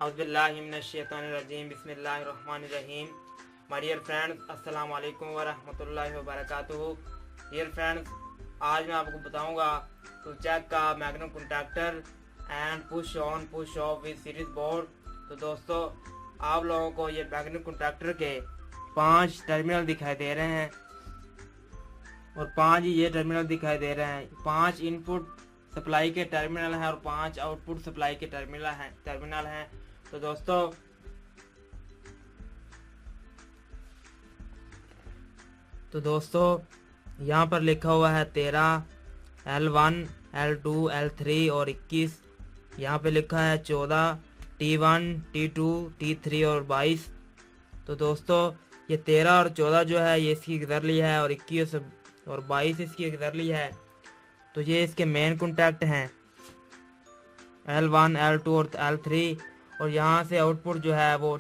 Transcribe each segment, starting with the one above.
औज़ुबिल्लाहिमिनश्शैतानिर्रजीम बिस्मिल्लाहिर्रहमानिर्रहीम। My dear friends, अस्सलाम वालेकुम व रहमतुल्लाहि व बरकातुहू। डियर फ्रेंड्स, आज मैं आपको बताऊंगा टू चेक का magnet contactor and push on push of with series board. तो दोस्तों, आप लोगों को ये मैग्नेट कॉन्टैक्टर के 5 टर्मिनल दिखाई दे रहे हैं और 5 ये टर्मिनल दिखाई दे रहे हैं। 5 इनपुट सप्लाई के टर्मिनल हैं और 5 आउटपुट सप्लाई के टर्मिनल हैं। तो दोस्तों यहाँ पर लिखा हुआ है 13, L1, L2, L3 और 21। यहाँ पे लिखा है 14, T1, T2, T3 और 22। तो दोस्तों, ये 13 और 14 जो है ये इसकी गिरली है और 21 और 22 इसकी गिरली है। तो ये इसके मेन कॉन्टैक्ट हैं L1, L2 और L3। और यहाँ से आउटपुट जो है वो,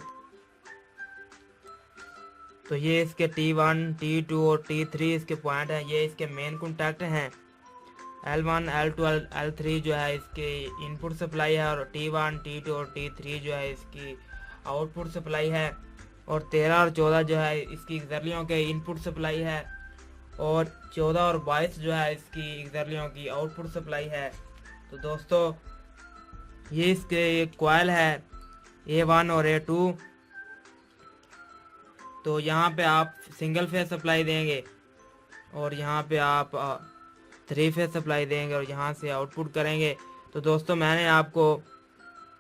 तो ये इसके T1, T2 और T3 इसके पॉइंट हैं, ये इसके मेन कॉन्टैक्ट हैं। L1, L2, L3 जो है इसकी इनपुट सप्लाई है और T1, T2 और T3 जो है इसकी आउटपुट सप्लाई है। और 13 और 14 जो है इसकी गिरलियों के इनपुट सप्लाई है और 14 और 22 जो है इसकी गिरलियों की आउटपुट सप्लाई है। तो दोस्तों, ये इसके कॉइल है A1 और A2। तो यहाँ पे आप सिंगल फेज सप्लाई देंगे और यहाँ पे आप 3 फेज सप्लाई देंगे और यहाँ से आउटपुट करेंगे। तो दोस्तों, मैंने आपको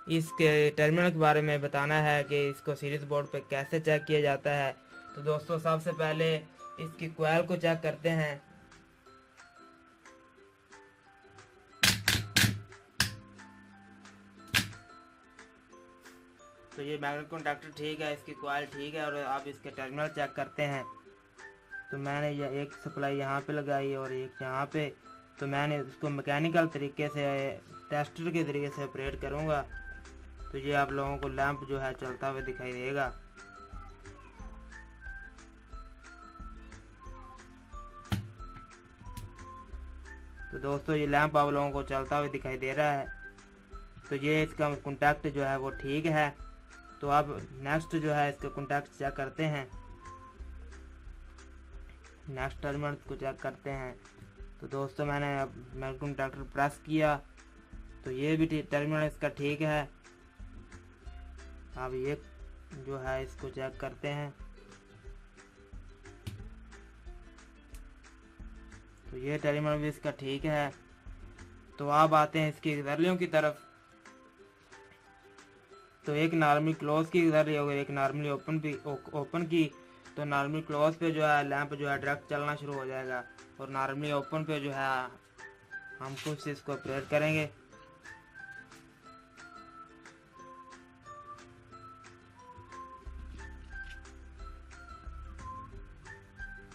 इसके टर्मिनल के बारे में बताना है कि इसको सीरीज बोर्ड पे कैसे चेक किया जाता है। तो दोस्तों, सबसे पहले इसकी कॉइल को चेक करते हैं। तो ये मैग्नेट कॉन्टैक्टर ठीक है, इसकी कॉइल ठीक है और आप इसके टर्मिनल चेक करते हैं। तो मैंने ये एक सप्लाई यहाँ पे लगाई और एक यहाँ पे। तो मैंने इसको मैकेनिकल तरीके से टेस्टर के तरीके से ऑपरेट करूँगा। तो ये आप लोगों को लैंप जो है चलता हुआ दिखाई देगा। तो दोस्तों, ये लैंप आप लोगों को चलता हुआ दिखाई दे रहा है। तो ये इसका कॉन्टैक्ट जो है वो ठीक है। तो अब नेक्स्ट जो है इसका कॉन्टैक्ट चेक करते हैं, नेक्स्ट टर्मिनल को चेक करते हैं। तो दोस्तों, मैंने कॉन्टैक्टर प्रेस किया तो ये भी टर्मिनल इसका ठीक है। अब ये जो है इसको चेक करते हैं। तो ये टर्मिनल भी इसका ठीक है। तो आप आते हैं इसकी गिरलियों की तरफ। तो एक नॉर्मली क्लोज की गिरली होगी, एक नॉर्मली ओपन की। तो नॉर्मली क्लोज पे जो है लैंप जो है डायरेक्ट चलना शुरू हो जाएगा और नॉर्मली ओपन पे जो है हम कुछ इसको ऑपरेट करेंगे।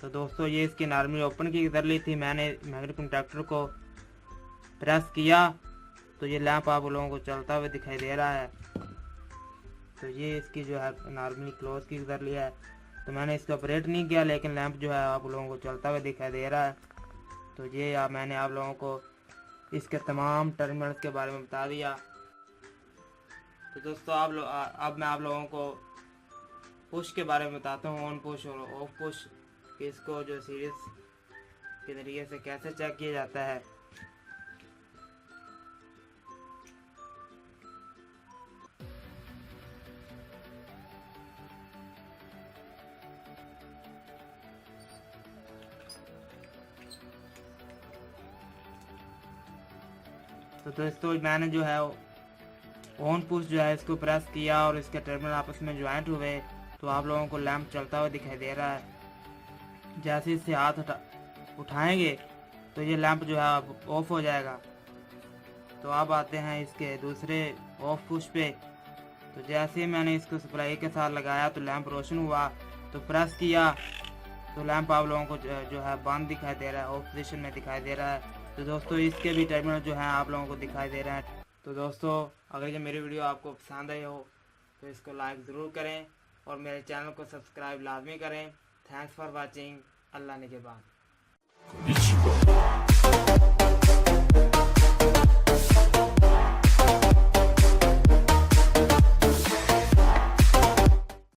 तो दोस्तों, ये इसकी नॉर्मली ओपन की गिरली थी। मैंने मैग्नेट कॉन्टैक्टर को प्रेस किया तो ये लैंप आप लोगों को चलता हुआ दिखाई दे रहा है। तो ये इसकी जो है नॉर्मली क्लोज की गिरली है। तो मैंने इसको ऑपरेट नहीं किया, लेकिन लैंप जो है आप लोगों को चलता हुआ दिखाई दे रहा है। तो ये मैंने आप लोगों को इसके तमाम टर्मिनल्स के बारे में बता दिया। तो दोस्तों, अब मैं आप लोगों को पुश के बारे में बताता हूँ, ऑन पुश और ऑफ पुश, कि इसको जो सीरीज के तरीके से कैसे चेक किया जाता है। तो दोस्तों, मैंने जो है ऑन पुश जो है इसको प्रेस किया और इसके टर्मिनल आपस में ज्वाइंट हुए। तो आप लोगों को लैंप चलता हुआ दिखाई दे रहा है। जैसे इससे हाथ उठाएंगे तो ये लैंप जो है ऑफ हो जाएगा। तो अब आते हैं इसके दूसरे ऑफ पुश पे। तो जैसे ही मैंने इसको सप्लाई के साथ लगाया तो लैंप रोशन हुआ। तो प्रेस किया तो लैंप आप लोगों को जो है बंद दिखाई दे रहा है, ऑफ पोजीशन में दिखाई दे रहा है। तो दोस्तों, इसके भी टर्मिनल जो है आप लोगों को दिखाई दे रहे हैं। तो दोस्तों, अगर ये मेरी वीडियो आपको पसंद आई हो तो इसको लाइक ज़रूर करें और मेरे चैनल को सब्सक्राइब लाजमी करें। Thanks for watching. अल्लाह निगहबान।